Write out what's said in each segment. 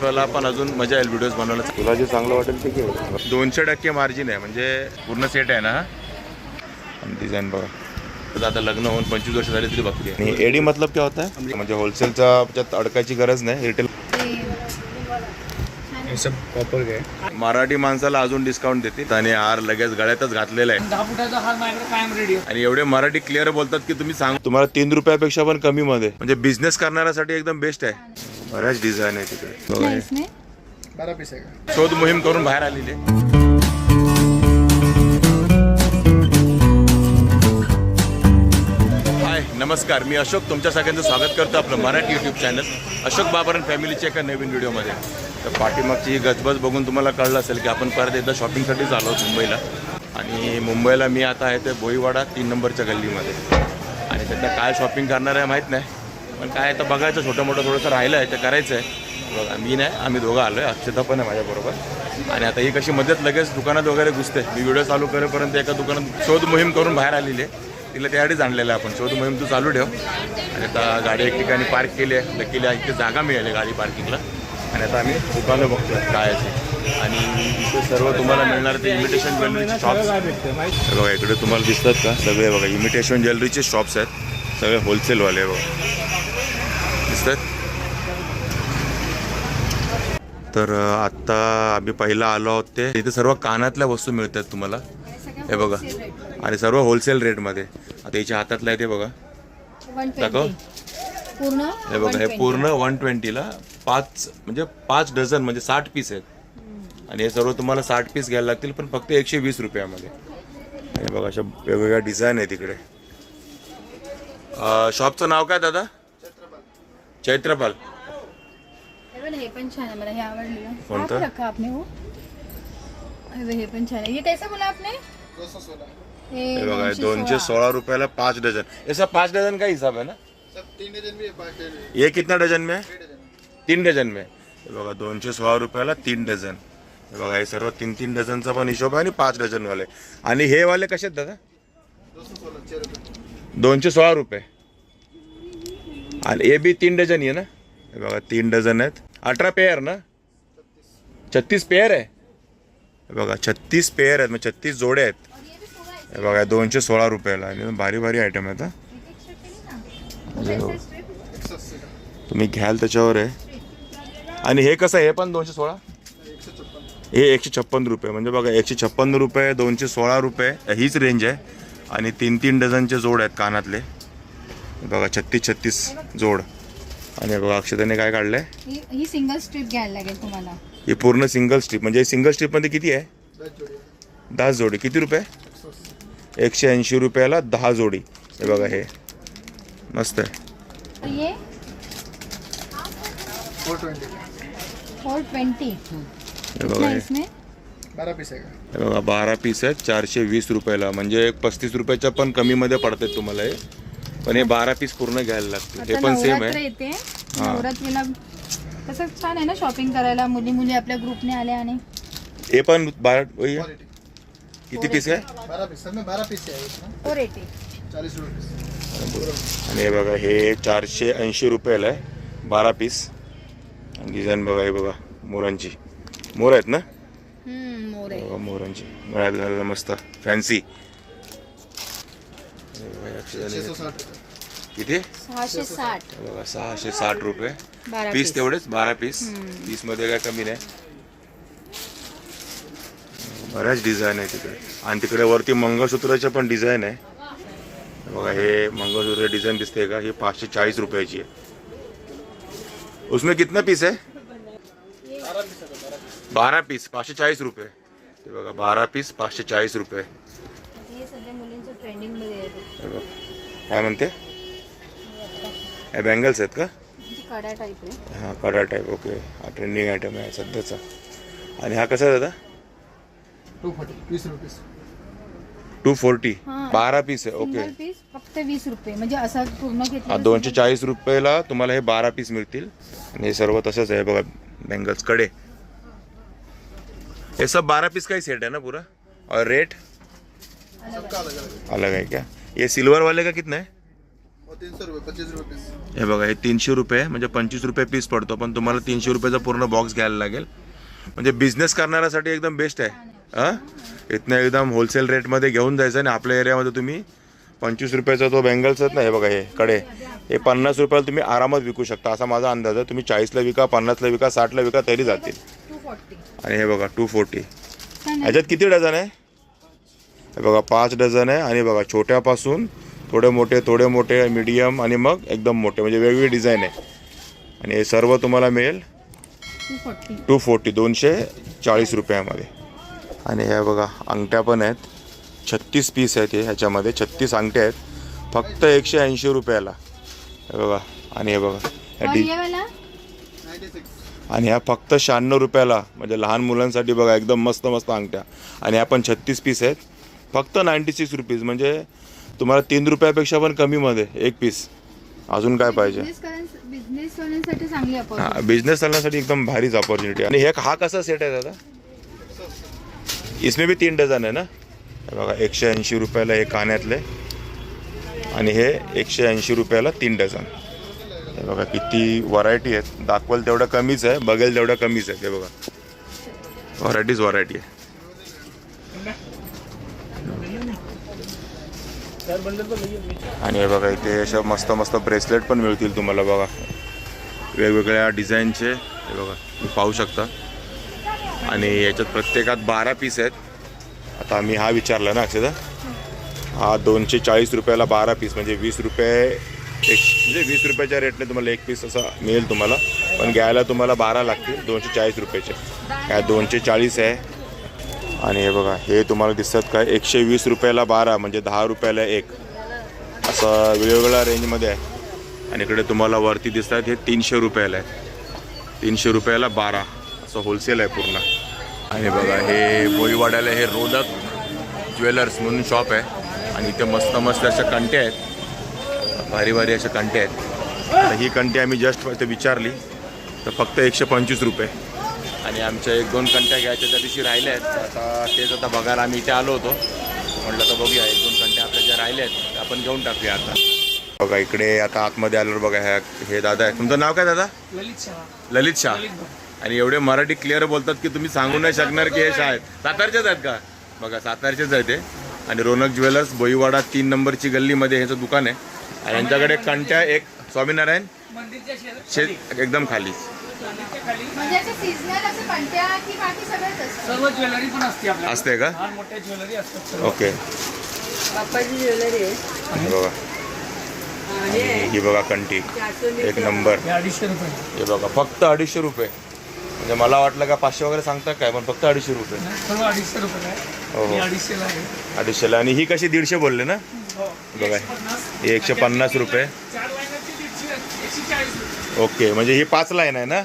मला पण अजून मजा येईल व्हिडिओज बनवायला. तुला जे चांगलं वाटेल ते घे. 200% मार्जिन आहे म्हणजे पूर्ण सेट आहे ना. डिझाईन बघा. आता लग्न होऊन 25 वर्ष झाली तरी बाकी आहे. आणि एडी मतलब क्या होता है म्हणजे होलसेलचा अडकायची गरज नाही. रिटेल कॉपर घे. मराठी माणसाला अजून डिस्काउंट देतील आणि हार लगेच गळ्यातच घातलेला आहे. 10 फुटाचा हार माझ्याकडे कायम रेडी आहे. आणि एवढे मराठी क्लिअर बोलतात की तुम्ही सांग तुम्हाला 3 रुपयापेक्षा पण कमी मध्ये म्हणजे बिझनेस करणाऱ्यासाठी एकदम बेस्ट आहे. बऱ्याच डिझाईन आहे तिकडे. 12 पीस आहे का? शोध मोहीम करून बाहेर आलेली. हाय नमस्कार, मी अशोक तुमच्या सगळ्यांचं स्वागत करतो आपलं मराठी यूट्यूब चॅनल अशोक बाबर फॅमिलीच्या एका नवीन व्हिडिओमध्ये. तर पाठीमागची ही गजबज बघून तुम्हाला कळलं असेल की आपण परत एकदा शॉपिंगसाठीच आलो मुंबईला. आणि मुंबईला मी आता आहे ते भोईवाडा 3 नंबरच्या गल्लीमध्ये. आणि सध्या काय शॉपिंग करणार आहे माहीत नाही, पण काय आता बघायचं छोटं मोठं थोडंसं राहिलं आहे ते करायचं आहे. बघा मी नाही, आम्ही दोघं आलो आहे, अक्षता पण आहे माझ्याबरोबर. आणि आता ही कशी मदत लगेच दुकानात वगैरे घुसते. मी व्हिडिओ चालू करेपर्यंत एका दुकानात शोध मोहीम करून बाहेर आलेली आहे. तिला त्यासाठीच आणलेलं आहे आपण. शोध मोहीम तू चालू ठेव. आणि आता गाडी एक ठिकाणी पार्क केली आहे. लकीला इथे जागा मिळाली गाडी पार्किंगला. आणि आता आम्ही दुकानं बघतोय काय असे. आणि इथे सर्व तुम्हाला मिळणार ते इमिटेशन ज्वेलरीचे शॉप्स. बघा इकडे तुम्हाला दिसतात का सगळे. बघा इमिटेशन ज्वेलरीचे शॉप्स आहेत सगळे होलसेलवाले. बघा दिसतात. तर आत्ता आम्ही पहिला आलो आहोत ते इथे सर्व कानातल्या वस्तू मिळतात तुम्हाला. हे बघा आणि सर्व होलसेल रेटमध्ये. आता याच्या हातातलं आहे ते बघा दाखव पूर्ण. हे बघा हे पूर्ण 120ला 5 डझन म्हणजे 60 पीस आहेत. आणि हे सर्व तुम्हाला 60 पीस घ्यायला लागतील पण फक्त 120 रुपयामध्ये. हे बघा अशा वेगवेगळ्या डिझाईन आहे तिकडे. शॉपचं नाव काय दादा? चैत्रपाल. हे पण छान आहे, मला हे आवडलं. कोणतं? रखा आपने वो. हे पण छान आहे. ये कैसा बोला आपने? 216. हे बघा 216 रुपयाला 5 डझन. ऐसा 5 डझन का हिसाब है ना? सब 3 डजन भी है, 5 डजन भी ये कितना डझन में है? है. 3 डझन में. हे बघा 216 रुपयाला 3 डझन. हे बघा हे सर्व 3-3 डझनचा पण हिशोब आहे आणि 5 डझन वाले. आणि हे वाले कसे आहेत दादा? 216 रुपये. 216 रुपये. आणि हे बी 3 डझन आहे ना. हे बघा 3 डझन आहेत. 18 पेयर ना. 36 पेयर आहे. हे बघा 36 पेयर आहेत म्हणजे 36 जोडे आहेत. हे बघा 216 रुपयाला. आणि भारी भारी आयटम आहेत. तुम्ही घ्याल त्याच्यावर आहे. आणि हे कसं आहे? हे पण 216. हे 156 रुपये म्हणजे बघा 156 रुपये 216 रुपये हीच रेंज आहे. आणि 3-3 डझनचे जोड आहेत कानातले. बघा 36 जोड. आणि बघा अक्षताने काय काढलंय? ही सिंगल स्ट्रिप घ्यायला लागेल तुम्हाला. ही पूर्ण सिंगल स्ट्रीप म्हणजे सिंगल स्ट्रीपमध्ये किती आहे? 10 जोडी. किती रुपये? 180 रुपयाला 10 जोडी. हे बघा हे मस्त आहे. ये 420. 420. हे बघा हे. इसमें 12 पीस आहे का? हे बघा 12 पीस आहेत 420 रुपयाला म्हणजे 35 रुपयाच्या पण कमीमध्ये पडतात तुम्हाला हे. पण हे 12 पीस पूर्ण घ्यायला लागतील. हे पण सेम आहे. येते नवरात्रीला कसं छान आहे ना शॉपिंग करायला. मुली आपल्या ग्रुपने आल्या. आणि हे पण 12 क्वालिटी. किती पीस आहे? 12 पीस. सब में 12 पीस है इसमें. 480. 40 रुपये. आणि हे बघा हे 480 रुपयाला आहे 12 पीस. आणि डिझाईन बघा हे बघा मोरांची. मोर आहेत ना. मोर आहे. बघा मोरांची गळ्यात घालायला मस्त फॅन्सी. 660 रुपये. किती? 660. बघा 660 रुपये 12 पीस. तेवढेच 12 पीस. पीसमध्ये काय कमी नाही. बऱ्याच डिझाईन आहे तिकडे. आणि तिकडे वरती मंगळसूत्राच्या पण डिझाईन आहे. बघा हे मंगळसूत्र डिझाईन दिसते का? ही 540 रुपयाची आहे. उसमें कितना पीस है? 12 पीस 540 रुपये. ते बघा 12 पीस 540 रुपये. हे सध्या मुलींच्या ट्रेंडिंग मध्ये आहे. हे बघा. काय म्हणते? हे बँगल्स आहेत का? कडा टाईप आहे. हां कडा टाईप. ओके हा ट्रेंडिंग आयटम आहे सध्याचा. आणि हा कसा आहे दादा? 240. 20 रुपये. 240. 12 पीस आहे. ओके. सिंगल पीस फक्त 20 रुपये म्हणजे असं पूर्ण हा घेतलं. 240 रुपयाला तुम्हाला हे 12 पीस मिळतील. आणि हे सर्व तसंच आहे बघा बँगल्स कडे. ये सब 12 पीस का ही सेट है ना पूरा. और रेट सबका अलग अलग है. अलग है क्या? ये सिल्वर वाले का कितना है? वो 300 रुपये 25 रुपये पीस. हे बघा हे 300 रुपये म्हणजे 25 रुपये पीस पडतो, पण तुम्हाला 300 रुपयाचा पूर्ण बॉक्स घ्यायला लागेल. म्हणजे बिझनेस करणाऱ्यासाठी एकदम बेस्ट आहे. हां, इथनं एकदम होलसेल रेटमध्ये घेऊन जायचं आणि आपल्या एरियामध्ये तुम्ही 25 रुपयाचा तो बँगल्स आहेत ना, हे बघा हे कडे, हे 50 रुपयाला तुम्ही आरामात विकू शकता असा माझा अंदाज आहे. तुम्ही 40ला विका, 50ला विका, 60ला विका तरी जातील. 240. आणि हे बघा 240. ह्याच्यात किती डझन आहे? हे बघा 5 डझन आहे. आणि बघा छोट्यापासून थोडे मोठे मीडियम आणि मग एकदम मोठे, म्हणजे वेगवेगळी डिझाईन आहे. आणि हे सर्व तुम्हाला मिळेल 240 240 रुपयामध्ये. आणि हे बघा अंगठ्या पण आहेत, 36 पीस आहेत. हे ह्याच्यामध्ये 36 अंगठ्या आहेत फक्त 180 रुपयाला. हे बघा. आणि हे बघा और ये वाला 96. आणि ह्या फक्त 96 रुपयाला, म्हणजे लहान मुलांसाठी बघा एकदम मस्त मस्त अंगठ्या. आणि ह्या पण 36 पीस आहेत फक्त 96 रुपीज, म्हणजे तुम्हाला 3 रुपयापेक्षा पण कमीमध्ये एक पीस. अजून काय पाहिजे? बिझनेस करण्यासाठी चांगली opportunity. हां, बिझनेस चालण्यासाठी एकदम भारीच ऑपॉर्च्युनिटी. आणि हे हा कसा सेट आहे दादा? इसमें भी 3 डझन आहे ना? हे बघा 180 रुपयाला हे कान्यातले, आणि हे 180 रुपयाला 3 डझन. हे बघा किती व्हरायटी आहेत. दाखवाल तेवढं कमीच आहे, बघेल तेवढं कमीच आहे. हे बघा व्हरायटी आहे. आणि हे बघा इथे अशा मस्त मस्त ब्रेसलेट पण मिळतील तुम्हाला बघा, वेगवेगळ्या डिझाईनचे. हे बघा तुम्ही पाहू शकता. आणि याच्यात प्रत्येकात 12 पीस आहेत. आता मी हा विचारला ना अक्षदा, हा 240 रुपयाला 12 पीस, म्हणजे 20 रुपये म्हणजे 20 रुपयाच्या रेटने तुम्हाला एक पीस असा मिळेल तुम्हाला, पण घ्यायला तुम्हाला 12 लागतील 240 रुपयाचे. काय 240 आहे. आणि हे बघा हे तुम्हाला दिसतात काय 120 रुपयाला 12, म्हणजे 10 रुपयाला एक, असं वेगवेगळ्या रेंजमध्ये आहे. आणि इकडे तुम्हाला वरती दिसतात हे 300 रुपयाला आहे, 300 रुपयाला 12, असं होलसेल आहे पूर्ण. आणि बघा हे बोईवाड्याला हे रोनक ज्वेलर्स म्हणून शॉप आहे. आणि इथे मस्त मस्त अशा कंट्या आहेत, भारी अशा कंट्या आहेत. आता ही कंटी आम्ही जस्ट इथे विचारली तर फक्त 125 रुपये. आणि आमच्या 1-2 कंट्या घ्यायच्या त्या दिवशी राहिल्या आहेत. आता तेच आता बघायला आम्ही इथे आलो होतो, म्हटलं तर बघूया 1-2 कंट्या आपल्या ज्या राहिल्या आहेत त्या आपण घेऊन टाकूया आता. बघा इकडे आता आतमध्ये आल्यावर बघा हे दादा आहे. तुमचं नाव काय दादा? ललित शाह. आणि एवढे मराठी क्लिअर बोलतात की तुम्ही सांगू नाही शकणार की हे शाह आहेत. सातारचेच आहेत का? बघा सातारचेच आहेत ते. आणि रोनक ज्वेलर्स बोईवाडा 3 नंबरची गल्लीमध्ये ह्याचं दुकान आहे. आणि यांच्याकडे कंट्या एक स्वामीनारायण एकदम खाली. म्हणजे असं seasonal असं कंट्या की बाकी सगळंच असतं? सर्व ज्वेलरी पण असते आपल्याकडे. असते का? लहान मोठ्या ज्वेलरी असतात. ओके. बाप्पाची ज्वेलरी आहे. हे बघा. आणि ही बघा कंटी एक नंबर. हे 250 रुपये. हे बघा फक्त 250 रुपये. म्हणजे मला वाटलं का 500 वगैरे सांगता काय, पण फक्त 250 रुपये. सर्व 250 रुपये आहे. हो हो. हे 250 ला आहे. 250ला. आणि ही कशी 150 बोलले ना? हो. बघा ही 150 रुपये. 4 लाईनची 140 रुपये. ओके, म्हणजे ही 5 लाईन आहे ना,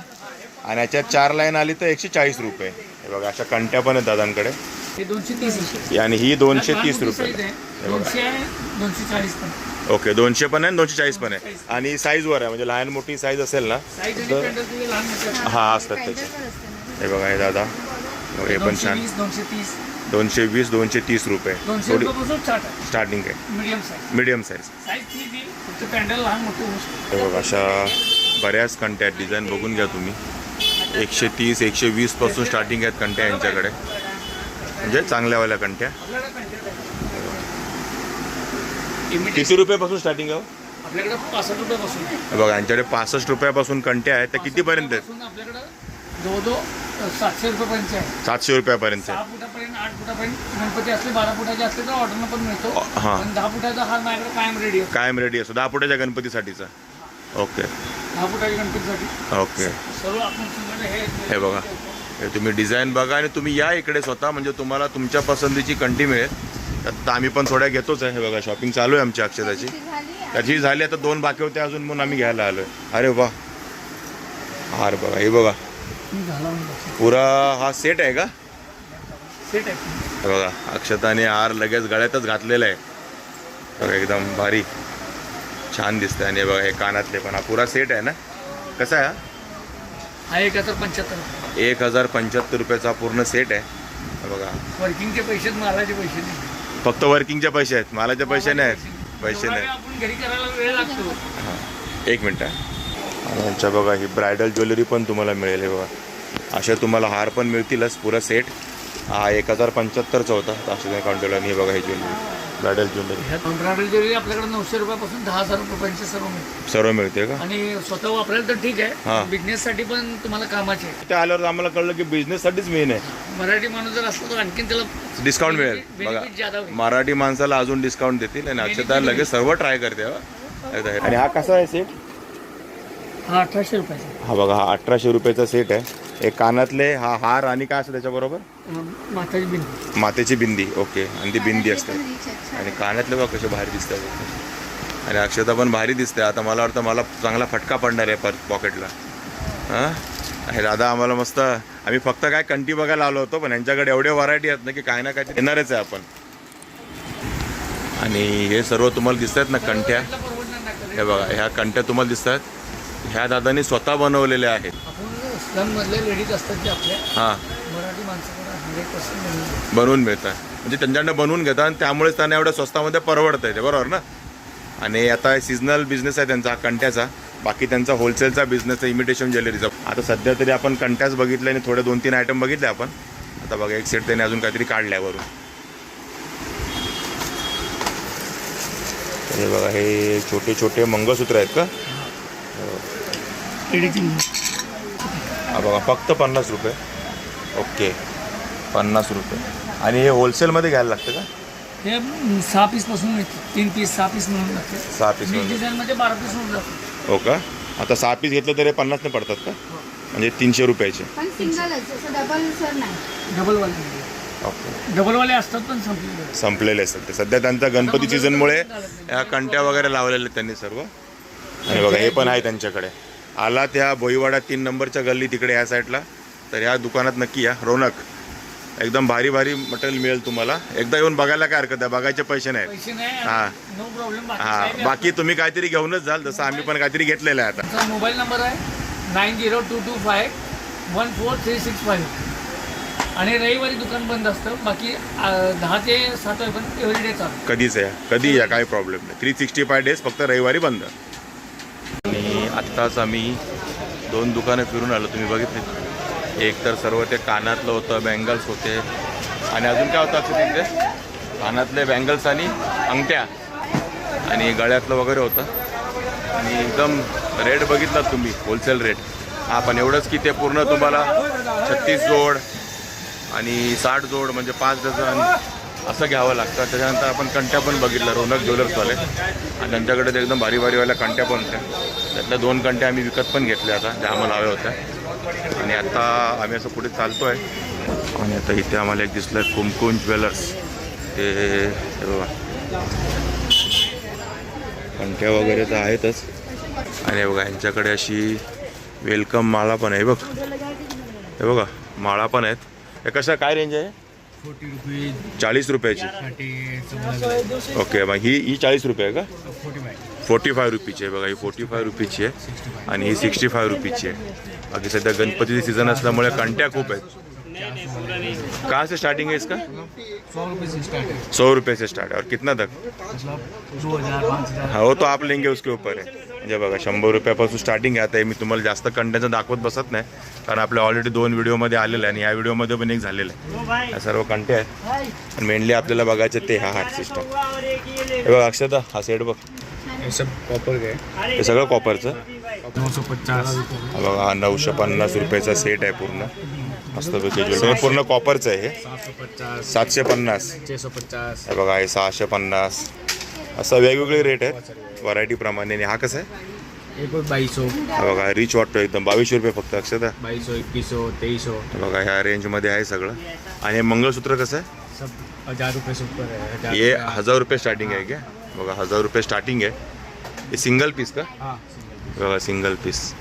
आणि याच्यात 4 लाईन आली तर 140 रुपये. हे बघा अशा कंट्या पण आहेत दादांकडे. हे 230 रुपये. आणि ही 230 रुपये. हे बघा 200 आहे, 240 पण. ओके, 200 पण आहे, 240 पण आहे. आणि साईजवर आहे, म्हणजे लहान मोठी साईज असेल ना साईज आणि तर पॅन्डल तुझे लहान मोठे असतात. हा असतात त्याचे. Pattern असतं ना. हे बघा हे दादा, हे पण छान. 220, 220 230 रुपये 200 थोडी रुपयापासून स्टार्ट आहे. स्टार्टिंग आहे. Medium size. Medium size. Size ती ती फक्त पॅन्डल लहान मोठे होऊ शकते. हे बघा अशा बऱ्याच कंट्या आहेत. डिझाईन बघून घ्या तुम्ही. 130 120 पासून स्टार्टिंग आहेत कंट्या यांच्याकडे, म्हणजे चांगल्यावाल्या कंट्या. किती रुपयापासून स्टार्टिंग आहे? आपल्याकडे 65 रुपयापासून. हे बघा यांच्याकडे 65 रुपयापासून कंट्या आहेत. त्या कितीपर्यंत आहेत? पासून आपल्याकडे 700 रुपयापर्यंत आहे. 700 रुपयापर्यंत 6 आहे. फुटापर्यंत 8 फुटापर्यंत गणपती असले, 12 फुटाचे असले तर ऑर्डरनं पण मिळतो. हां. पण 10 फुटाचा हार माझ्याकडे कायम रेडी आहे. कायम रेडी असतो 10 फुटाच्या गणपतीसाठीचा. ओके 10 फुटाच्या गणपतीसाठी ओके. सर्व आपण तुमच्याकडे हे बघा हे तुम्ही डिझाईन बघा आणि तुम्ही या इकडे स्वतः, म्हणजे तुम्हाला तुमच्या पसंतीची कंटी मिळेल. तर आम्ही पण थोड्या घेतोच आहे. हे बघा शॉपिंग चालू आहे आमची अक्षताची. ती झाली. त्याची झाली आता 2 बाकी होते अजून, म्हणून आम्ही घ्यायला आलोय. अरे वा, हार बघा हे बघा पुरा हा सेट आहे का? सेट आहे. हे बघा अक्षताने हार लगेच गळ्यातच घातलेला आहे. बघा एकदम भारी छान दिसतंय. आणि हे बघा हे कानातले पण, हा पुरा सेट आहे ना? कसा आहे हा 1075 रुपये. 1075 रुपयाचा पूर्ण सेट आहे. हे बघा वर्किंगचे पैसे, मालाचे पैसे नाही. फक्त वर्किंगचे पैसे आहेत, मालाचे पैसे नाही आहेत. पैसे एवढा नाही. काय आपण घरी करायला वेळ लागतो. हां, एक मिनटं. आणि यांच्या बघा ही ब्रायडल ज्वेलरी पण तुम्हाला मिळेल. हे बघा अशा तुम्हाला हार पण मिळतीलच पुरा सेट. हा 1075चा होता, अशा काउंटरला. आणि हे बघा ही jewellery bridal jewellery bridal jewellery आपल्याकडे 900 रुपयापासून 10,000 रुपयांचे सर्व मिळते. सर्व मिळते का? आणि स्वतः वापरायला तर ठीक हा. आहे, बिझनेस साठी पण तुम्हाला कामाचे आहे. त्या आल्यावर आम्हाला कळलं की बिझनेससाठीच मेन आहे. मराठी माणूस जर असला तर आणखीन त्याला डिस्काउंट मिळेल. बघा benefit ज्यादा होईल. मराठी माणसाला अजून डिस्काउंट देतील. आणि अक्षता लगेच सर्व ट्राय करते. आणि हा कसा आहे सेट? हा 1800 रुपयाचा. हा बघा हा 1800 रुपयाचा सेट आहे. एक कानातले, हा हार आणि काय असतं त्याच्याबरोबर? माताची बिंदी. मातेची बिंदी. ओके. आणि ती बिंदी असते. पण rich आहेत, छान. आणि कानातले बघा कसे भारी दिसतात. आणि अक्षता पण भारी दिसते. आता मला वाटतं मला चांगला फटका पडणार आहे पॉकेटला. हां हे दादा आम्हाला मस्त. आम्ही फक्त काय कंटी बघायला आलो होतो, पण यांच्याकडे एवढे व्हरायटी आहेत ना की काय ना काय येणारच आहे आपण. आणि हे सर्व तुम्हाला दिसत आहेत ना कंट्या. हे बघा ह्या कंट्या तुम्हाला दिसत आहेत. ह्या दादांनी स्वतः बनवलेल्या आहेत. आपण स्लम मधले लेडीज असतात जे आपल्या हां मराठी माणसाकडे 100% बनवून मिळतात. म्हणजे त्यांच्याकडनं बनवून घेतात आणि त्यामुळेच त्यांना एवढ्या स्वस्तामध्ये परवडतं आहे ते, बरोबर ना? आणि आता सीझनल बिझनेस आहे त्यांचा कंट्याचा. बाकी त्यांचा होलसेलचा बिझनेस आहे इमिटेशन ज्वेलरीचा. आता सध्या तरी आपण कंट्याच बघितले आणि थोडे 2-3 आयटम बघितले आपण. आता बघा एक सेट त्याने अजून काहीतरी काढलं आहे वरून. हे बघा हे छोटे छोटे मंगळसूत्र आहेत का? हा बघा फक्त 50 रुपये. ओके 50 रुपये. आणि हे होलसेलमध्ये घ्यायला लागतं का? हे 6 पीस पासून मिळते. 3 पीस 6 पीस म्हणून लागते. 6 पीस. डिझाईन मध्ये 12 पीस होऊन जाते. हो का? आता 6 पीस घेतलं तरी 50 नाही पडतात का? म्हणजे 300 रुपयाचे. पण सिंगलच असं डबल सर नाही. डबलवाले ओके. डबलवाले असतात पण संपलेले. संपलेले असतात ते. सध्या त्यांचा गणपती सीझनमुळे ह्या कंट्या वगैरे लावलेले आहेत त्यांनी सर्व. आणि बघा हे पण आहे त्यांच्याकडे. आला त्या भोईवाडा 3 नंबरच्या गल्ली तिकडे ह्या साईडला, तर ह्या दुकानात नक्की या. रौनक एकदम भारी भारी मटेरियल मिळेल तुम्हाला. एकदा येऊन बघायला काय हरकत आहे, बगायचे पैसे नाहीत. पैसे नाही. हां नो प्रॉब्लेम. हां बाकी तुम्ही काहीतरी घेऊनच जाल, जसं आम्ही पण काहीतरी घेतलेलं आहे आता. आमचा मोबाईल नंबर आहे 9022514365. आणि रविवारी दुकान बंद असतं. बाकी 10 ते 7 वाजेपर्यंत एव्हरीडे चालू. कधीच या, कधी या, काही प्रॉब्लेम नाही. 365 डेज फक्त रविवारी बंद. आणि आत्ताच आम्ही 2 दुकानं फिरून आलो, तुम्ही बघितले. एक तर सर्व ते कानातलं होतं, बँगल्स होते. आणि अजून काय होतं असं तिथे? कानातले बँगल्स आणि अंगठ्या आणि गळ्यातलं वगैरे होतं. आणि एकदम रेट बघितलात तुम्ही, होलसेल रेट. हा पण एवढंच की ते पूर्ण तुम्हाला 36 जोड आणि 60 जोड म्हणजे 5 डझन असं घ्यावं लागतं. त्याच्यानंतर आपण कंट्या पण बघितलं, रौनक ज्वेलर्सवाले. आणि त्यांच्याकडे ते एकदम भारी भारीवाल्या कंट्या पण होत्या. त्यातल्या 2 कंट्या आम्ही विकत पण घेतल्या आता, ज्या आम्हाला हव्या होत्या. आणि आता आम्ही असं पुढे चालतो आहे. आणि आता इथे आम्हाला एक दिसलं आहे कुमकुम ज्वेलर्स. ते बघा कंट्या वगैरे तर आहेतच. आणि बघा यांच्याकडे अशी वेलकम माळा पण आहे बघ. हे बघा माळा पण आहेत. हे कशा काय रेंज आहे? 40 रुपयाची. ओके मग ही 40 रुपये आहे का? 45 रुपीची आहे बघा. ही 45 रुपीची आहे आणि ही 65 रुपीची आहे. बाकी सध्या गणपतीची सीझन असल्यामुळे कंट्या खूप आहेत. कहाँ से स्टार्टिंग है इसका? 100 रुपये से स्टार्ट है. 100 रुपये से स्टार्ट है. और कितना तक? मतलब 2000 5000. हाँ वो तो आप लेंगे उसके ऊपर है. म्हणजे बघा 100 रुपयापासून स्टार्टिंग आहे. आता मी तुम्हाला जास्त कंटेंटचं दाखवत बसत नाही, कारण आपल्या ऑलरेडी 2 व्हिडिओमध्ये आलेलं आहे आणि ह्या व्हिडिओमध्ये पण एक झालेलं आहे. या सर्व कंटे आहेत. आणि मेनली आपल्याला बघायचं ते हा हार्ट सिस्टम. हे बघा अक्षता हा सेट बघ. ये सब कॉपर के. हे सगळं कॉपरचं. 950. बघा 950 रुपयाचा सेट आहे पूर्ण. मस्तपैकी ज्वेलरी पूर्ण कॉपरचं आहे. हे 750. 650. हे बघा हे 650. असं वेगवेगळे रेट आहेत व्हरायटीप्रमाणे. आणि हा कसा आहे? एक 2200. हा बघा रिच वाटतो एकदम. 2200 रुपये फक्त अक्षता. 2200 2100 2300. हे बघा ह्या रेंजमध्ये आहे सगळं. आणि हे मंगळसूत्र कसं आहे? सब 1000 रुपये से ऊपर है. हे 1000 रुपये स्टार्टिंग आहे क्या? बघा 1000 रुपये स्टार्टिंग आहे. हे सिंगल पीस का? हाँ बघा सिंगल पीस.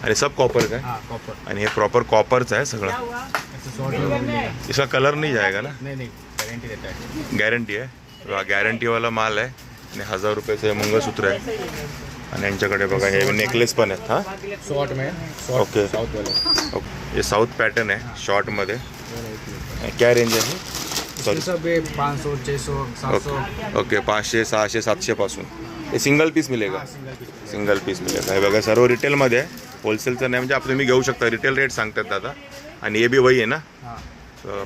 आणि सब कॉपर का? हाँ कॉपर. आणि हे प्रॉपर कॉपरचं आहे सगळं. ऐसे 100 रुपये मिलेगा. इसका कलर नहीं जाएगा ना? नहीं गारंटी देता है. गॅरंटी आहे. बघा गॅरंटीवाला माल आहे. आणि 1000 रुपयाचं हे मंगळसूत्र आहे. आणि यांच्याकडे बघा हे नेकलेस पण आहेत. हां शॉर्ट में. ओके साउथ वाले. ओके. हे साऊथ पॅटर्न आहे शॉर्टमध्ये. क्या रेंज आहे? सॉरी सब 500 600 700 ओके 500 600 700 पासून हे सिंगल पीस मिळेगा सिंगल पीस सिंगल पीस मिळेल हे बघा सर्व रिटेलमध्ये आहे होलसेलचं नाही म्हणजे आपण तुम्ही घेऊ शकता रिटेल रेट सांगतात दादा आणि हे बी वही आहे ना हाँ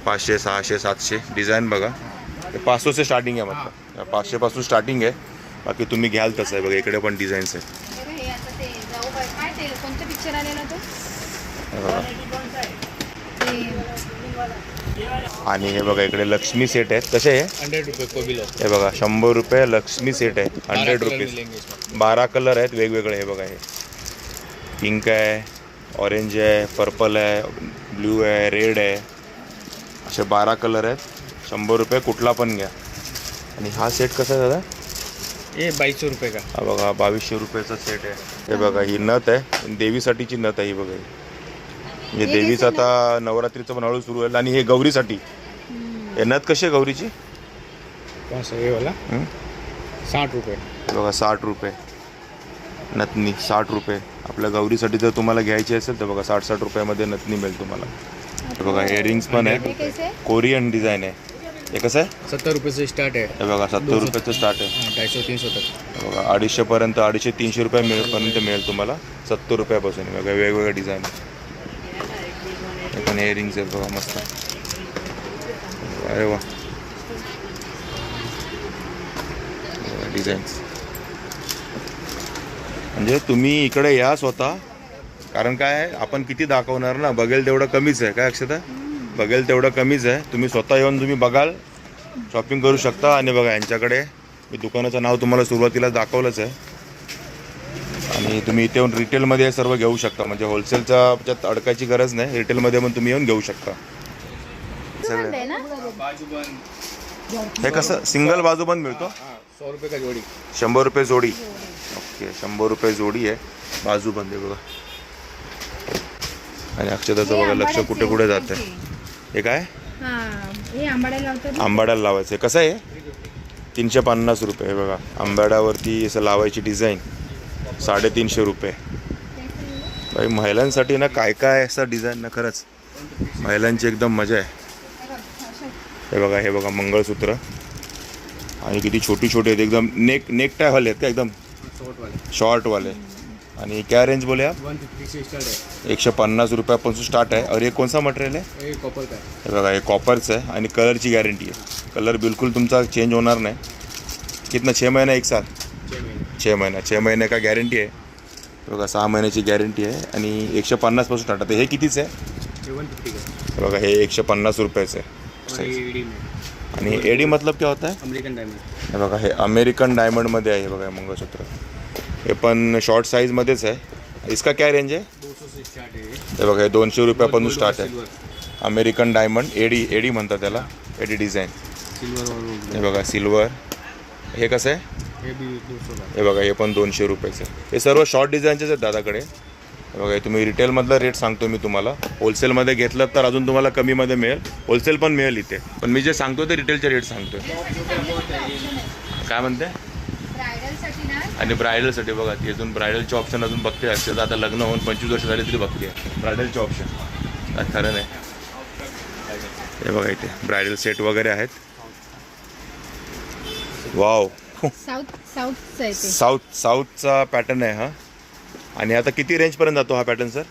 500 600 700 डिझाईन बघा हे 500 से स्टार्टिंग आहे मतलब 500 पासून स्टार्टिंग आहे बाकी तुम्ही घ्याल तसं आहे बघा इकडे पण डिझाईन्स आहे अरे हे आता ते जाऊ बाई काय ते कोणतं पिक्चर आलेला तो हे बघा. ते आणि हे बघा इकडे लक्ष्मी सेट आहेत कसे आहे 100 रुपये को भी लो हे बघा 100 रुपये लक्ष्मी सेट आहे 100 रुपीज 12 कलर आहेत वेगवेगळे हे बघा हे पिंक आहे ऑरेंज आहे पर्पल आहे ब्ल्यू आहे रेड आहे असे 12 कलर आहेत 100 रुपये कुठला पण घ्या आणि हा सेट कसा आहे दादा ये 2200 रुपये का हा बघा 2200 रुपयाचा सेट आहे हे बघा ही नथ आहे देवीसाठीची नथ आहे ही बघा ही. म्हणजे हे देवीचं कसं आता नवरात्रीचं पण हळू सुरू होईल आणि हे गौरीसाठी हे नथ कशी आहे गौरीची कौन सा ये वाला हं? 60 रुपये हे बघा 60 रुपये नथनी 60 रुपये आपल्या गौरीसाठी जर तुम्हाला घ्यायची असेल तर बघा 60 रुपयामध्ये नथनी मिळेल तुम्हाला हे बघा इयरिंग्स पण हे आहे कैसे कोरियन डिझाईन आहे हे कसं आहे 70 रुपये से स्टार्ट है हे बघा 70 रुपयाचं स्टार्ट आहे हाँ 250 300 तक हे बघा 250 पर्यंत 250 300 रुपये पर्यंत मिळेल तुम्हाला 70 रुपयापासून बघा वेगवेगळे डिझाईन हे पण इयरिंग्स आहेत बघा मस्त अरे वा डिझाईन्स म्हणजे तुम्ही इकडे या स्वतः कारण काय आहे आपण किती दाखवणार ना बघेल तेवढं कमीच आहे काय अक्षता बघेल तेवढं कमीच आहे तुम्ही स्वतः येऊन तुम्ही बघाल शॉपिंग करू शकता आणि बघा यांच्याकडे मी दुकानाचं नाव तुम्हाला सुरुवातीला दाखवलंच आहे आणि तुम्ही इथे येऊन रिटेलमध्ये हे सर्व घेऊ शकता म्हणजे होलसेलच्या ह्याच्यात अडकायची गरज नाही रिटेलमध्ये पण तुम्ही येऊन घेऊ शकता सगळे आहे ना हे कसं सिंगल बाजूबंद मिळतो हाँ 100 रुपये का जोड़ी 100 रुपये जोडी ओके 100 रुपये जोडी आहे बाजूबंद आहे बघा आणि अक्षताचं बघा लक्ष कुठे कुठे जात आहे हे काय हा हे आंबाड्याला लावतात आंबाड्याला लावायचं आहे कसं आहे 350 रुपये हे बघा आंबाड्यावरती असं लावायची डिझाईन 350 रुपये बाई महिलांसाठी ना काय काय असं डिझाईन ना खरंच महिलांची एकदम मजा आहे हे बघा मंगळसूत्र आणि किती छोटी छोटी आहेत एकदम नेक टायवाले आहेत का एकदम शॉर्ट वाले शॉर्टवाले आणि क्या रेंज बोले आप 150 से स्टार्ट है 150 रुपयापासून स्टार्ट आहे और हे कोणसा मटेरियल आहे ये कॉपर का है हे बघा हे कॉपरचं आहे आणि कलरची गॅरंटी आहे कलर बिलकुल तुमचा चेंज होणार नाही कितना 6 महिना 1 साल 6 महीने का गॅरंटी आहे हे बघा 6 महिन्याची गॅरंटी आहे आणि 150 पासून स्टार्ट आहे हे कितीच आहे ये 150 का हे बघा हे 150 रुपयाचं आहे और ये एडी में आणि एडी मतलब क्या होता है अमेरिकन डायमंड हे बघा हे अमेरिकन डायमंडमध्ये आहे हे बघा हे मंगळसूत्र हे पण शॉर्ट साईजमध्येच आहे इसका क्या रेंज आहे 200 से स्टार्ट है ये हे बघा हे 200 रुपयापासून स्टार्ट आहे सिल्वर अमेरिकन डायमंड एडी म्हणतात त्याला एडी डिझाईन सिल्वर और हे बघा सिल्वर हे कसं आहे ये भी 200 का हे बघा हे पण 200 रुपयाचं आहे हे सर्व शॉर्ट डिझाईनचेच आहेत दादाकडे हे बघा हे तुम्ही रिटेलमधला रेट सांगतो मी तुम्हाला होलसेलमध्ये घेतलं तर अजून तुम्हाला कमीमध्ये मिळेल होलसेल पण मिळेल इथे पण मी जे सांगतो ते रिटेलचे रेट सांगतो काय म्हणते ब्रायडलसाठी ना आणि ब्रायडलसाठी बघा ती अजून ब्रायडलचे ऑप्शन अजून बघते असते आता लग्न होऊन 25 वर्ष झाली तरी बघते ब्रायडलचे ऑप्शन काय खरं नाही हे बघा इथे ब्रायडल सेट वगैरे आहेत वाव साऊथचं आहे ते साऊथचा पॅटर्न आहे हा आणि आता किती रेंजपर्यंत जातो हा पॅटर्न सर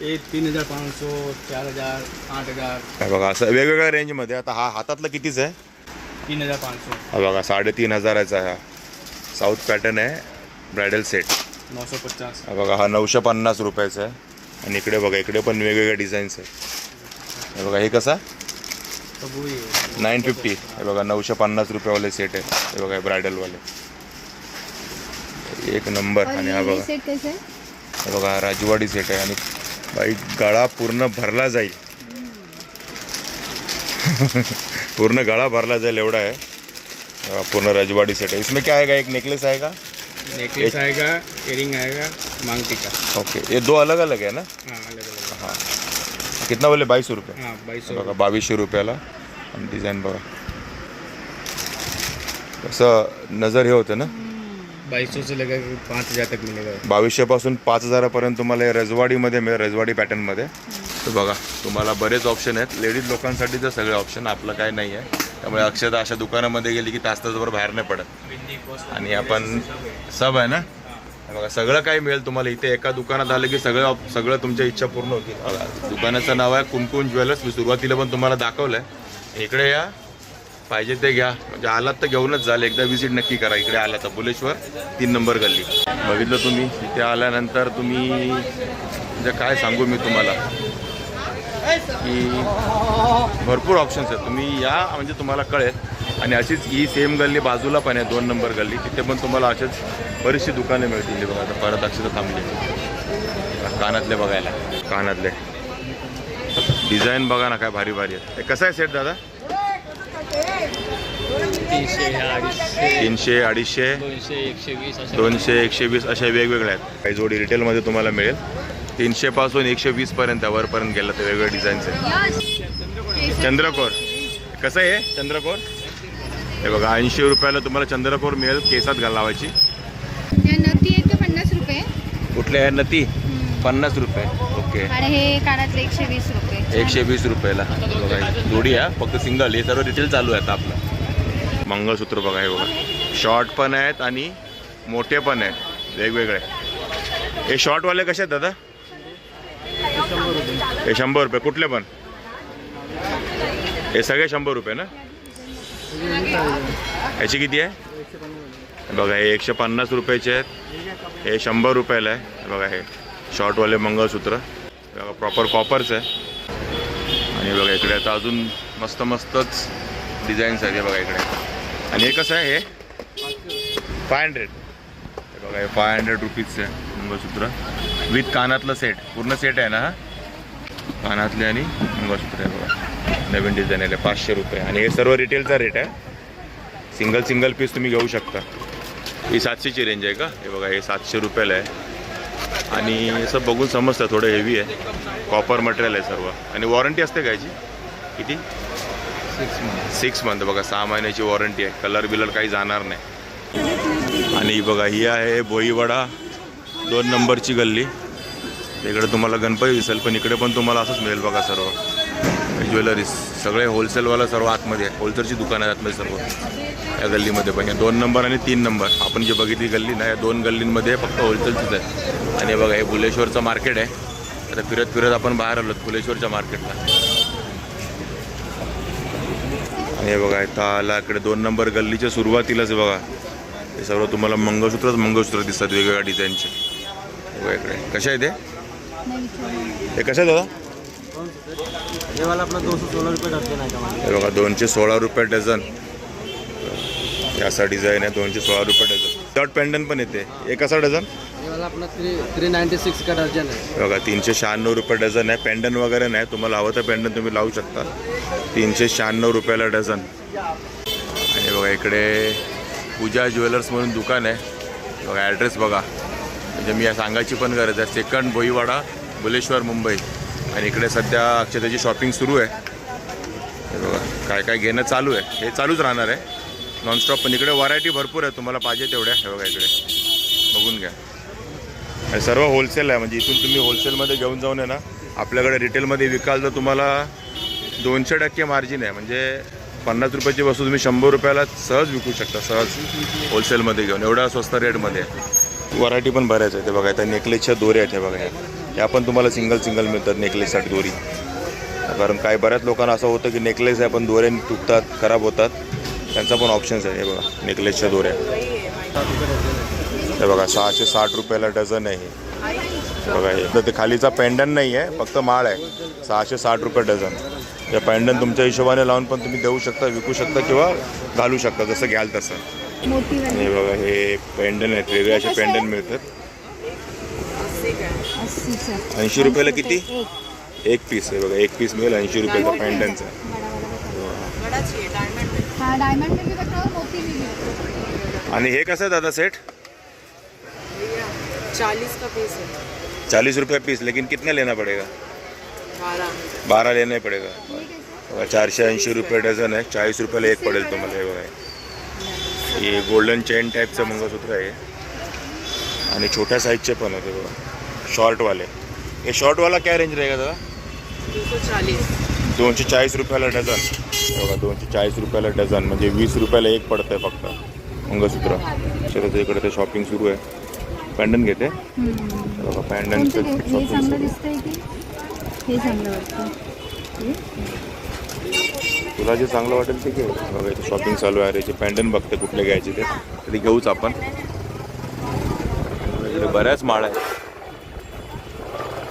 ये 3500 4000 8000 हे बघा असं वेगवेगळ्या रेंजमध्ये आता हा हातातला कितीच आहे 3500 हा बघा 3500चा आहे हा साऊथ पॅटर्न आहे ब्रायडल सेट 950 हा बघा हा 950 रुपयाचा आहे आणि इकडे बघा इकडे पण वेगवेगळे डिझाईन्स आहेत हे बघा हे कसा तो वो ही है 950 हे बघा 950 रुपयावाले सेट आहे हे बघा ब्रायडलवाले एक नंबर आणि हा बघा सेट कैसे आहे हे बघा राजवाडी सेट है आणि भाई गळा पूर्ण भरला जाईल पूर्ण गळा भरला जाईल एवढा है पूर्ण राजवाड़ी सेट है इसमें क्या आएगा एक नेकलेस आएगा नेकलेस आएगा इयरिंग आएगा मांग टीका ओके ये दो अलग अलग है ना हाँ अलग अलग हाँ कितना बोले 2200 रुपये हाँ 2200 बघा 2200 रुपयाला आणि डिझाईन बघा असं नजर हे होतं ना 2200 से लेकर 5000 तक मिलेगा 2200 पासून 5000 पर्यंत तुम्हाला रजवाडीमध्ये मिळेल रजवाडी पॅटर्नमध्ये तर बघा तुम्हाला बरेच ऑप्शन आहेत. लेडीज लोकांसाठी तर सगळे ऑप्शन, आपलं काय नाही आहे. त्यामुळे अक्षता अशा दुकानामध्ये गेली की तासभर बाहेर नाही पडत. आणि आपण सब आहे ना, बघा सगळं काही मिळेल तुम्हाला इथे. एका दुकानात आलं की सगळं तुमच्या इच्छा पूर्ण होतील. बघा दुकानाचं नाव आहे कुमकुम ज्वेलर्स. मी सुरुवातीला पण तुम्हाला दाखवलं आहे. इकडे या, पाहिजे ते घ्या. म्हणजे आलात तर घेऊनच जाल. एकदा विजिट नक्की करा इकडे आला तर. बुलेश्वर 3 नंबर गल्ली. बघितलं तुम्ही, इथे आल्यानंतर तुम्ही म्हणजे काय सांगू मी तुम्हाला की भरपूर ऑप्शन्स आहेत. तुम्ही या म्हणजे तुम्हाला कळेल. आणि अशीच ही सेम गल्ली बाजूला पण आहे 2 नंबर गल्ली. तिथे पण तुम्हाला असेच बरीचशी दुकाने मिळतील. बघा आता परत अक्षरशः थांबली. कानातले बघायला, कानातले डिझाईन बघा ना काय भारी भारी आहेत. हे कसं आहे सेट दादा? 300, 250, 200, 120 अशा वेगवेगळ्या आहेत. काही जोडी रिटेलमध्ये तुम्हाला मिळेल 300 पासून 120 पर्यंत वरपर्यंत गेलं तर वेगवेगळ्या डिझाईनचे. चंद्रकोर कसं आहे चंद्रकोर? हे बघा 80 रुपयाला तुम्हाला चंद्रकोर मिळेल. केसात लावायची. नथी आहे तो 50 रुपये. कुठले आहे नथी? 50 रुपये. ओके. आणि हे कानातले 120 रुपये. 120 रुपयाला बघा जोडी आहे. फक्त सिंगल. हे सर्व रिटेल चालू आहे आता आपलं. मंगळसूत्र बघा हे बघा. शॉर्ट पण आहेत आणि मोठे पण आहेत वेगवेगळे. हे शॉर्टवाले कसे आहेत दादा? हे 100 रुपये. कुठले पण? हे सगळे 100 रुपये ना? याची किती आहे? बघा हे 150 रुपयाचे आहेत. हे 100 रुपयाला आहे. बघा हे शॉर्टवाले मंगळसूत्र बघा प्रॉपर कॉपरचं आहे. आणि बघा इकडे आता अजून मस्त मस्तच डिझाईन्स आहेत. बघा इकडे. आणि हे कसं आहे? हे 500. बघा हे 500 रुपीजचं आहे मंगळसूत्र विथ कानातलं सेट. पूर्ण सेट आहे ना हा? कानातले आणि मंगळसूत्र आहे बघा. नवीन डिझाईन आहे. 500 रुपये. आणि हे सर्व रिटेलचा रेट आहे. सिंगल पीस तुम्ही घेऊ शकता. ही 700ची रेंज आहे का? हे बघा हे 700 रुपयाला आहे. आणि असं बघून समजतं थोडं हेवी आहे. कॉपर मटेरियल आहे सर्व. आणि वॉरंटी असते का याची? किती? 6 मंथ. बघा 6 महिन्याची वॉरंटी आहे. कलर बिलर काही जाणार नाही. आणि बघा ही आहे भोईवाडा 2 नंबरची गल्ली. इकडे तुम्हाला गणपती दिसेल पण इकडे पण तुम्हाला असंच मिळेल बघा सर्व ज्वेलरीज. सगळे होलसेलवाला सर्व आतमध्ये आहे. होलसेलची दुकानं आहेत आतमध्ये सर्व या गल्लीमध्ये पण. या 2 नंबर आणि 3 नंबर आपण जे बघितली गल्ली ना, या 2 गल्लींमध्ये फक्त होलसेलचीच आहे. आणि बघा हे बुलेश्वरचं मार्केट आहे. आता फिरत फिरत आपण बाहेर आलो बुलेश्वरच्या मार्केटला. आणि हे बघा इथं आला इकडे 2 नंबर गल्लीच्या सुरुवातीलाच बघा हे सर्व तुम्हाला मंगळसूत्र दिसतात वेगवेगळ्या डिझाईनचे. बघा इकडे कशा आहे ते? हे कसं आहे दादा? ये वाला अपना 216 रुपये डझन आहे का? हे बघा 216 रुपये डझन. असा डिझाईन आहे 216 रुपये डझन. शॉर्ट पेंडन पण येते. हे कसा डझन? ये वाला अपना 396 का डझन आहे. बघा 396 रुपये डझन आहे. पेंडन वगैरे नाही. तुम्हाला हवं तर पेंडन तुम्ही लावू शकता. 396 रुपयाला डझन. आणि बघा इकडे पूजा ज्वेलर्स म्हणून दुकान आहे. बघा ॲड्रेस बघा. म्हणजे मी सांगायची पण गरज आहे. 2nd भोईवाडा बुलेश्वर मुंबई. आणि इकडे सध्या अक्षताची शॉपिंग सुरू आहे. हे बघा काय काय घेणं चालू आहे. हे चालूच राहणार आहे नॉनस्टॉप. पण इकडे व्हरायटी भरपूर आहे. तुम्हाला पाहिजे तेवढ्या. हे बघा इकडे बघून घ्या. हे सर्व होलसेल आहे. म्हणजे इथून तुम्ही होलसेलमध्ये घेऊन जाऊन आहे ना आपल्याकडे रिटेलमध्ये विकाल तर तुम्हाला 200% मार्जिन आहे. म्हणजे 50 रुपयाची वस्तू तुम्ही 100 रुपयाला सहज विकू शकता. सहज होलसेलमध्ये घेऊन. एवढ्या स्वस्त रेटमध्ये. व्हरायटी पण बऱ्याच आहे. ते बघा त्या नेकलेसच्या दोऱ्या आहेत. हे बघा ह्या पण तुम्हाला सिंगल मिळतात नेकलेससाठी दोरी. कारण काही बऱ्याच लोकांना असं होतं की नेकलेस आहे पण दोरे तुटतात खराब होतात. त्यांचा पण ऑप्शन्स आहे. हे बघा नेकलेसच्या दोऱ्या. हे बघा 660 रुपयाला डझन आहे. हे बघा हे तर ते खालीचा पेंडन नाही आहे फक्त माळ आहे. 660 रुपये डझन. या पेंडन तुमच्या हिशोबाने लावून पण तुम्ही देऊ शकता, विकू शकता किंवा घालू शकता जसं घ्याल तसं. हे बघा हे पेंडन आहेत. वेगळे असे पेंडन मिळतात. 80 रुपयाला किती? 1 पीस. आहे बघा 1 पीस मिळेल 80 रुपयाचा पेंडनचा. आणि हे कसं आहे दादा सेट? 40 का पीस है. 40 रुपये पीस. लेकिन कितना लेना पड़ेगा? 12 लेना पड़ेगा. बघा 480 रुपये डझन आहे. 40 रुपयाला 1 पडेल तुम्हाला. हे बघा हे गोल्डन चेन टाईपचं मंगळसूत्र आहे. आणि छोट्या साईजचे पण होते बघा शॉर्टवाले. ये शॉर्ट वाला क्या रेंज रहेगा दादा? 240. 240 रुपयाला डझन. बघा 240 रुपयाला डझन म्हणजे 20 रुपयाला एक पडतंय फक्त मंगळसूत्र. शेताच्या इकडे ते शॉपिंग सुरू आहे. पॅन्डन घेते बघा, पॅन्डन कोणतं हे चांगलं दिसतंय की हे चांगलं वाटतं? तुला जे चांगलं वाटेल ते घे. बघा इथे शॉपिंग चालू आहे. याचे पॅन्डन बघते कुठले घ्यायचे ते कधी घेऊच आपण. इकडे बऱ्याच माळ आहे,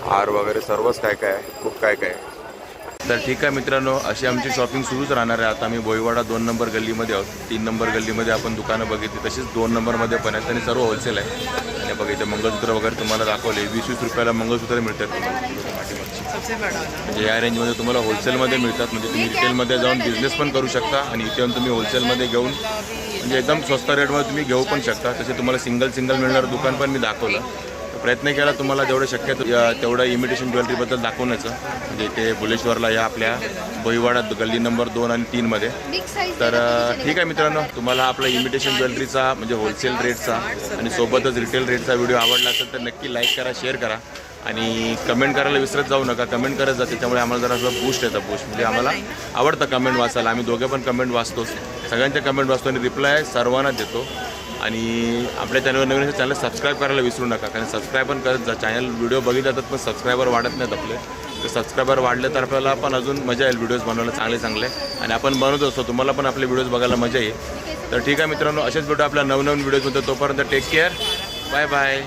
हार वगैरे सर्वच काय काय आहे, खूप काय काय आहे. तर ठीक आहे मित्रांनो, अशी आमची शॉपिंग सुरूच राहणार आहे. आता आम्ही भोईवाडा 2 नंबर गल्लीमध्ये आहोत. 3 नंबर गल्लीमध्ये आपण दुकानं बघितली, तशीच 2 नंबरमध्ये पण आहेत आणि सर्व होलसेल आहे. आणि बघा इथे मंगळसूत्र वगैरे तुम्हाला दाखवले. 20-20 रुपयाला मंगळसूत्र मिळतात म्हणजे या रेंजमध्ये तुम्हाला होलसेलमध्ये मिळतात. म्हणजे तुम्ही रिटेलमध्ये जाऊन बिझनेस पण करू शकता आणि इथे येऊन तुम्ही होलसेलमध्ये घेऊन म्हणजे एकदम स्वस्त रेटमध्ये तुम्ही घेऊ पण शकता. तसे तुम्हाला सिंगल मिळणारं दुकान पण मी दाखवलं. प्रयत्न केला तुम्हाला जेवढं शक्य तेवढं इमिटेशन ज्वेलरीबद्दल दाखवण्याचं. म्हणजे इथे बुलेश्वरला या आपल्या भोईवाडा गल्ली नंबर 2 आणि 3 मध्ये. तर ठीक आहे मित्रांनो, तुम्हाला आपला इमिटेशन ज्वेलरीचा म्हणजे होलसेल रेटचा आणि सोबतच रिटेल रेटचा व्हिडिओ आवडला असेल तर नक्की लाईक करा, शेअर करा आणि कमेंट करायला विसरत जाऊ नका. कमेंट करत जा, त्याच्यामुळे आम्हाला जरा असं बूस्ट येतं. बूस्ट म्हणजे आम्हाला आवडतं कमेंट वाचायला. आम्ही दोघे पण कमेंट वाचतोच, सगळ्यांच्या कमेंट वाचतो आणि रिप्लाय सर्वांना देतो. आणि आपल्या चॅनलवर नवीन चॅनल सबस्क्राईब करायला विसरू नका, कारण सबस्क्राईब पण करत जा. चॅनल व्हिडिओ बघित जातात पण सबस्क्रायबर वाढत नाहीत आपले. तर सबस्क्रायबर वाढले तर आपल्याला पण अजून मजा येईल व्हिडिओज बनवायला चांगले आणि आपण बनवत असतो. तुम्हाला पण आपले व्हिडिओज बघायला मजा येईल. तर ठीक आहे मित्रांनो, असेच भेटू आपल्या नवनवीन व्हिडिओज होते. तोपर्यंत टेक केअर, बाय बाय.